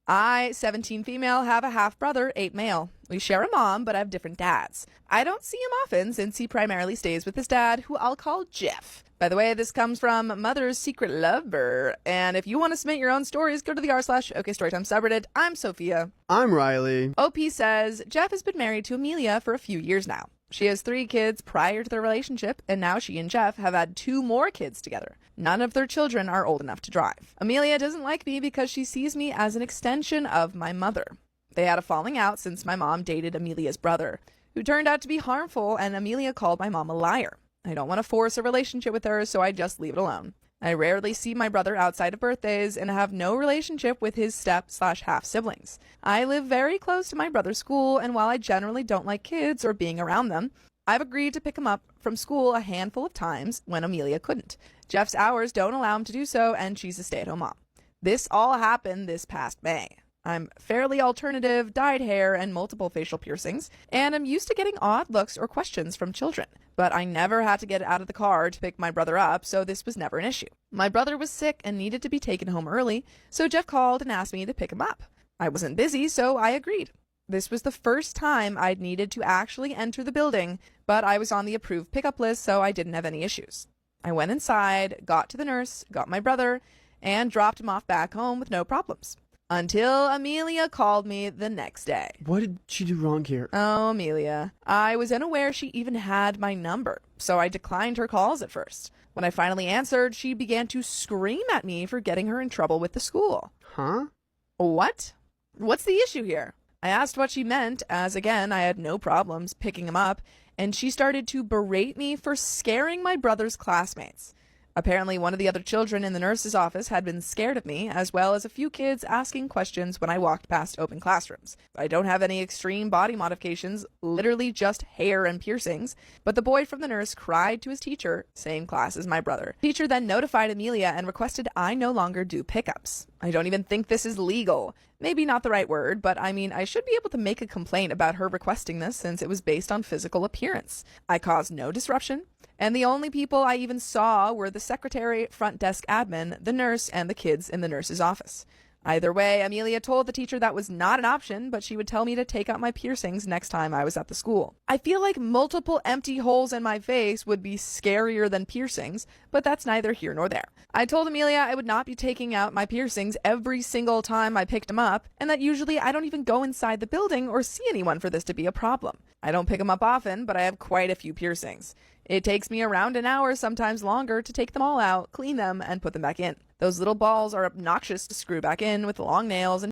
I, 17 female, have a half brother, 8 male. We share a mom, but have different dads. I don't see him often since he primarily stays with his dad, who I'll call Jeff. By the way, this comes from Mother's Secret Lover. And if you want to submit your own stories, go to the r/OKStorytime subreddit. I'm Sophia. I'm Riley. OP says, Jeff has been married to Amelia for a few years now. She has 3 kids prior to their relationship, and now she and Jeff have had 2 more kids together. None of their children are old enough to drive. Amelia doesn't like me because she sees me as an extension of my mother. They had a falling out since my mom dated Amelia's brother, who turned out to be harmful, and Amelia called my mom a liar. I don't want to force a relationship with her, so I just leave it alone. I rarely see my brother outside of birthdays and have no relationship with his step/half siblings. I live very close to my brother's school, and while I generally don't like kids or being around them, I've agreed to pick him up from school a handful of times when Amelia couldn't. Jeff's hours don't allow him to do so, and she's a stay-at-home mom. This all happened this past May. I'm fairly alternative, dyed hair, and multiple facial piercings, and I'm used to getting odd looks or questions from children. But I never had to get out of the car to pick my brother up, so this was never an issue. My brother was sick and needed to be taken home early, so Jeff called and asked me to pick him up. I wasn't busy, so I agreed. This was the first time I'd needed to actually enter the building, but I was on the approved pickup list, so I didn't have any issues. I went inside, got to the nurse, got my brother, and dropped him off back home with no problems. Until Amelia called me the next day. What did she do wrong here? Oh, Amelia. I was unaware she even had my number, so I declined her calls at first. When I finally answered, she began to scream at me for getting her in trouble with the school. Huh? What? What's the issue here? I asked what she meant, as again, I had no problems picking him up, and she started to berate me for scaring my brother's classmates. Apparently, one of the other children in the nurse's office had been scared of me, as well as a few kids asking questions when I walked past open classrooms. I don't have any extreme body modifications, literally just hair and piercings, but the boy from the nurse cried to his teacher, same class as my brother. The teacher then notified Amelia and requested I no longer do pickups. I don't even think this is legal. Maybe not the right word, but I mean, I should be able to make a complaint about her requesting this since it was based on physical appearance. I caused no disruption, and the only people I even saw were the secretary, front desk admin, the nurse, and the kids in the nurse's office. Either way, Amelia told the teacher that was not an option, but she would tell me to take out my piercings next time I was at the school. I feel like multiple empty holes in my face would be scarier than piercings, but that's neither here nor there. I told Amelia I would not be taking out my piercings every single time I picked them up, and that usually I don't even go inside the building or see anyone for this to be a problem. I don't pick them up often, but I have quite a few piercings. It takes me around an hour, sometimes longer, to take them all out, clean them, and put them back in. Those little balls are obnoxious to screw back in with long nails and